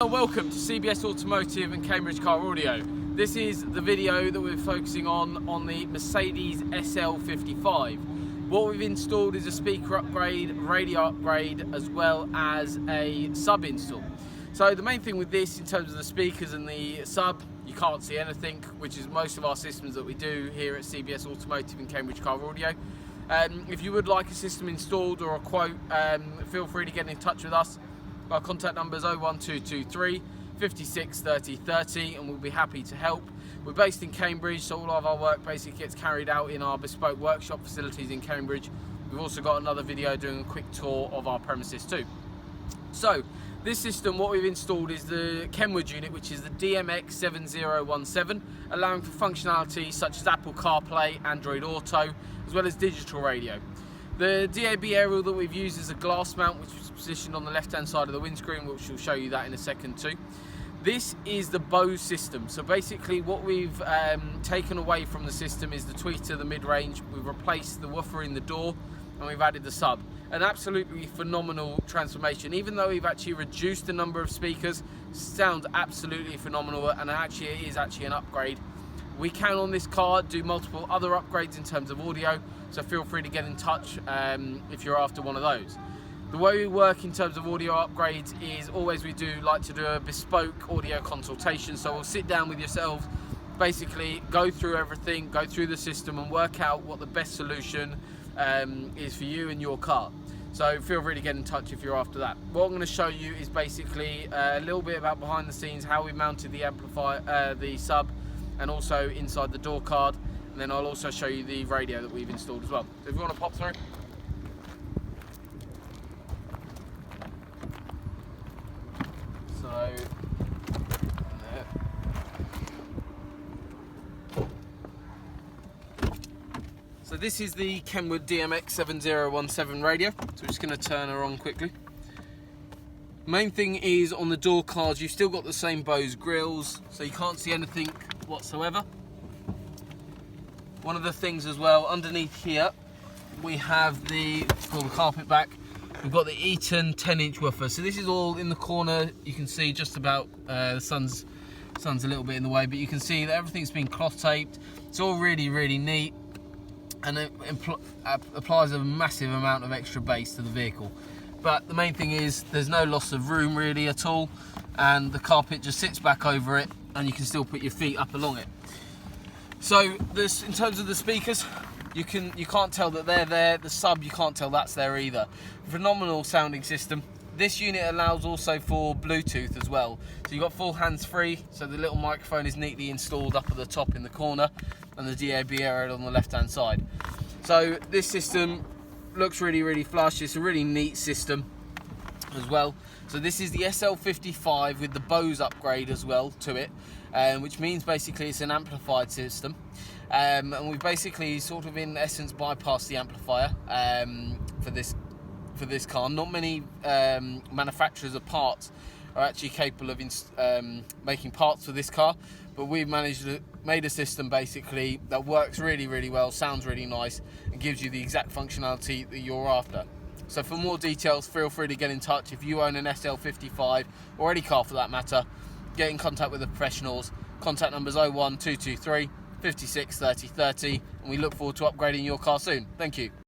and welcome to CBS Automotive and Cambridge Car Audio. This is the video that we're focusing on the Mercedes SL55. What we've installed is a speaker upgrade, radio upgrade, as well as a sub install. So the main thing with this in terms of the speakers and the sub, you can't see anything, which is most of our systems that we do here at CBS Automotive and Cambridge Car Audio. If you would like a system installed or a quote, feel free to get in touch with us. Our contact number is 01223 56 30 30 and we'll be happy to help. We're based in Cambridge, so all of our work basically gets carried out in our bespoke workshop facilities in Cambridge. We've also got another video doing a quick tour of our premises too. So this system, what we've installed is the Kenwood unit, which is the DMX7017, allowing for functionality such as Apple CarPlay, Android Auto, as well as digital radio. The DAB aerial that we've used is a glass mount, which is positioned on the left-hand side of the windscreen, which will show you that in a second too. This is the Bose system. So basically what we've taken away from the system is the tweeter, the mid-range. We've replaced the woofer in the door and we've added the sub. An absolutely phenomenal transformation. Even though we've actually reduced the number of speakers, sounds absolutely phenomenal, and actually it is actually an upgrade. We can on this car do multiple other upgrades in terms of audio, so feel free to get in touch if you're after one of those. The way we work in terms of audio upgrades is always we do like to do a bespoke audio consultation, so we'll sit down with yourselves, basically go through everything, go through the system and work out what the best solution is for you and your car. So feel free to get in touch if you're after that. What I'm going to show you is basically a little bit about behind the scenes, how we mounted the amplifier, the sub, and also inside the door card, and then I'll also show you the radio that we've installed as well. So if you want to pop through. So this is the Kenwood DMX7017 radio. So we're just going to turn her on quickly. Main thing is on the door cards, you've still got the same Bose grills, so you can't see anything whatsoever. One of the things as well, underneath here, we have pull the carpet back, we've got the Eaton 10-inch woofer. So this is all in the corner. You can see just about, the sun's a little bit in the way, but you can see that everything's been cloth taped. It's all really, really neat, and it applies a massive amount of extra bass to the vehicle. But the main thing is there's no loss of room really at all, and the carpet just sits back over it and you can still put your feet up along it. So this, in terms of the speakers, you can't tell that they're there. The sub, you can't tell that's there either. Phenomenal sounding system. This unit allows also for Bluetooth as well. So you've got full hands-free, so the little microphone is neatly installed up at the top in the corner, and the DAB area on the left-hand side. So this system looks really, really flush. It's a really neat system as well. So this is the SL55 with the Bose upgrade as well to it, which means basically it's an amplified system. And we've basically sort of in essence bypassed the amplifier for this car. Not many manufacturers of parts are actually capable of making parts for this car, but we've made a system basically that works really, really well, sounds really nice, and gives you the exact functionality that you're after. So for more details, feel free to get in touch. If you own an SL55 or any car for that matter, get in contact with the professionals. Contact numbers 01223 56 30 30, and we look forward to upgrading your car soon. Thank you.